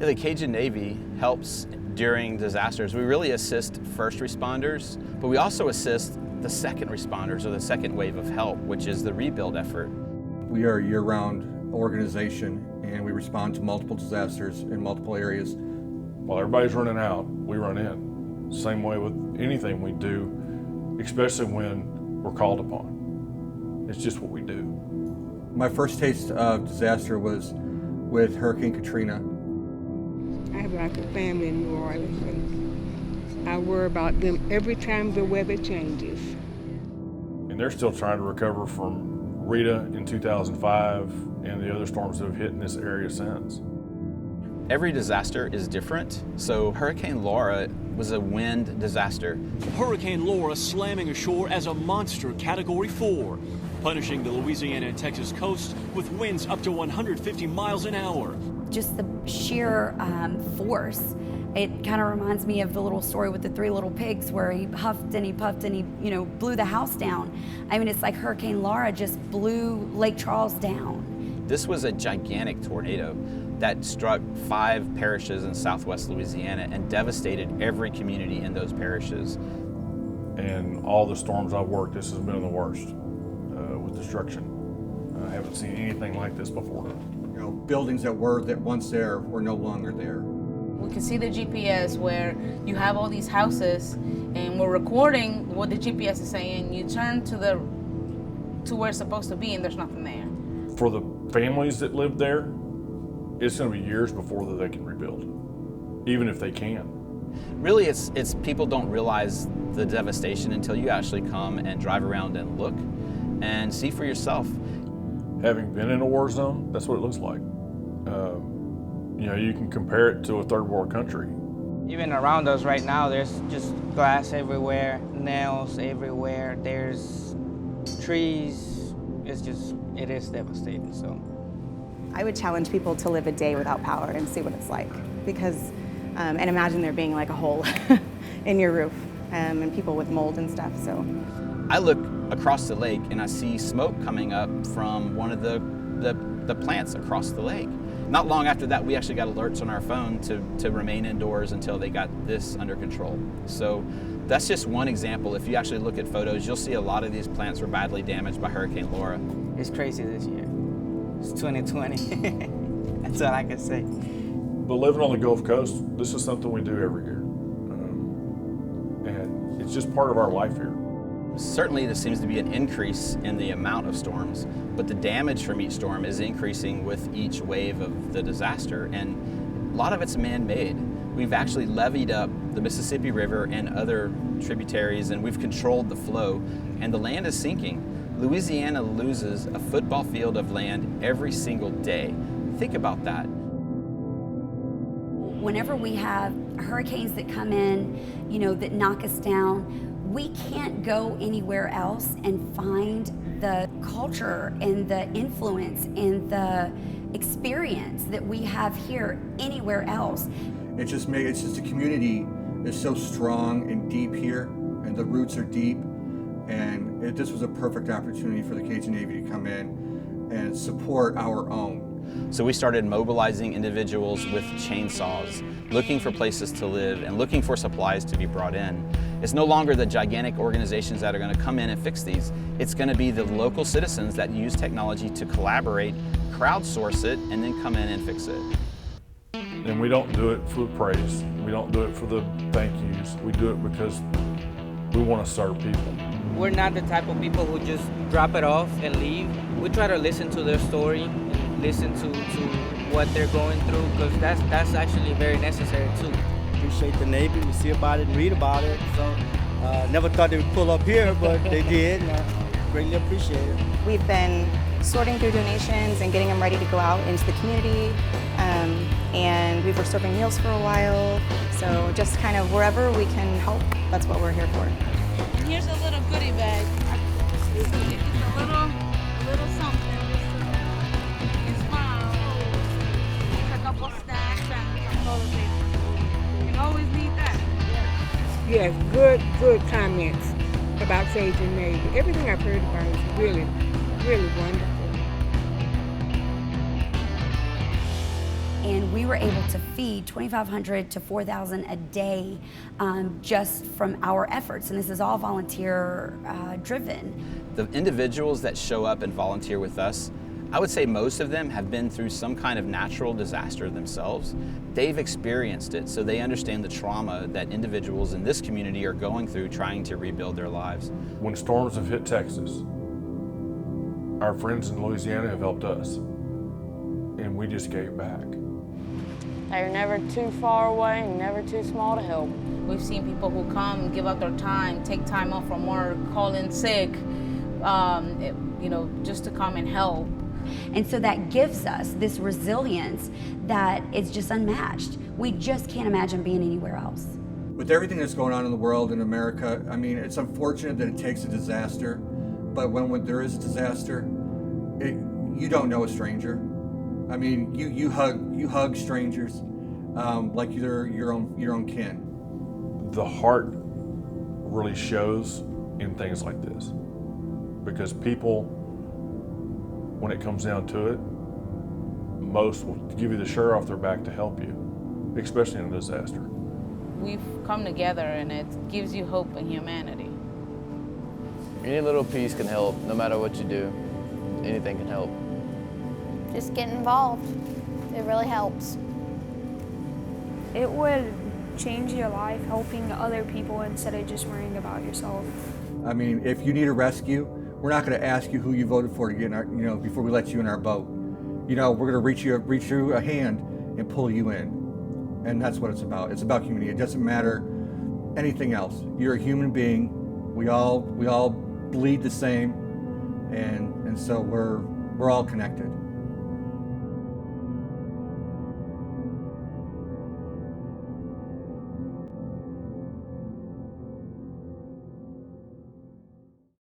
Yeah, the Cajun Navy helps during disasters. We really assist first responders, but we also assist the second responders, or the second wave of help, which is the rebuild effort. We are a year-round organization, and we respond to multiple disasters in multiple areas. While everybody's running out, we run in. Same way with anything we do, especially when we're called upon. It's just what we do. My first taste of disaster was with Hurricane Katrina. I have lots of family in New Orleans, and I worry about them every time the weather changes. And they're still trying to recover from Rita in 2005 and the other storms that have hit in this area since. Every disaster is different. So Hurricane Laura was a wind disaster. Hurricane Laura slamming ashore as a monster Category 4, punishing the Louisiana and Texas coast with winds up to 150 miles an hour. Just the sheer force. It kind of reminds me of the little story with the 3 little pigs where he huffed and he puffed and he, blew the house down. I mean, it's like Hurricane Laura just blew Lake Charles down. This was a gigantic tornado that struck 5 parishes in southwest Louisiana and devastated every community in those parishes. And all the storms I've worked, this has been the worst with destruction. I haven't seen anything like this before. Buildings that were once there were no longer there. We can see the GPS where you have all these houses, and we're recording what the GPS is saying. You turn to where it's supposed to be, and there's nothing there. For the families that live there, it's going to be years before that they can rebuild, even if they can. Really, it's people don't realize the devastation until you actually come and drive around and look and see for yourself. Having been in a war zone, that's what it looks like. You can compare it to a third world country. Even around us right now, there's just glass everywhere, nails everywhere, there's trees. It is devastating, so. I would challenge people to live a day without power and see what it's like, because, and imagine there being like a hole in your roof, and people with mold and stuff, so. I look across the lake and I see smoke coming up from one of the plants across the lake. Not long after that, we actually got alerts on our phone to remain indoors until they got this under control. So that's just one example. If you actually look at photos, you'll see a lot of these plants were badly damaged by Hurricane Laura. It's crazy this year. It's 2020. That's all I can say. But living on the Gulf Coast, this is something we do every year. And it's just part of our life here. Certainly there seems to be an increase in the amount of storms, but the damage from each storm is increasing with each wave of the disaster, and a lot of it's man-made. We've actually leveed up the Mississippi River and other tributaries, and we've controlled the flow, and the land is sinking. Louisiana loses a football field of land every single day. Think about that. Whenever we have hurricanes that come in, that knock us down, we can't go anywhere else and find the culture and the influence and the experience that we have here anywhere else. It's just the community is so strong and deep here, and the roots are deep, and this was a perfect opportunity for the Cajun Navy to come in and support our own. So we started mobilizing individuals with chainsaws, looking for places to live and looking for supplies to be brought in. It's no longer the gigantic organizations that are going to come in and fix these. It's going to be the local citizens that use technology to collaborate, crowdsource it, and then come in and fix it. And we don't do it for the praise. We don't do it for the thank yous. We do it because we want to serve people. We're not the type of people who just drop it off and leave. We try to listen to their story and listen to what they're going through, because that's actually very necessary too. Appreciate the Navy. We see about it and read about it. So never thought they would pull up here, but they did. Greatly appreciate it. We've been sorting through donations and getting them ready to go out into the community. And we were serving meals for a while. So just kind of wherever we can help, that's what we're here for. And here's a little goodie bag. It's a little something. It's smile. It's a couple snacks and some toilet paper. You always need that. Yes, good comments about Cajun Navy. Everything I've heard about is really, really wonderful. and we were able to feed 2,500 to 4,000 a day just from our efforts, and this is all volunteer driven. The individuals that show up and volunteer with us, I would say most of them have been through some kind of natural disaster themselves. They've experienced it, so they understand the trauma that individuals in this community are going through trying to rebuild their lives. When storms have hit Texas, our friends in Louisiana have helped us, and we just gave back. They're never too far away and never too small to help. We've seen people who come, give up their time, take time off from work, call in sick, just to come and help. And so that gives us this resilience that is just unmatched. We just can't imagine being anywhere else. With everything that's going on in the world, in America, I mean, it's unfortunate that it takes a disaster, but when there is a disaster, you don't know a stranger. I mean, you hug strangers like they're your own kin. The heart really shows in things like this, because people, when it comes down to it, most will give you the shirt off their back to help you, especially in a disaster. We've come together and it gives you hope in humanity. Any little piece can help, no matter what you do. Anything can help. Just get involved. It really helps. It would change your life helping other people instead of just worrying about yourself. I mean, if you need a rescue, we're not going to ask you who you voted for to get in our, before we let you in our boat. We're going to reach you a hand and pull you in. And that's what it's about. It's about community. It doesn't matter anything else. You're a human being. We all bleed the same, and so we're all connected.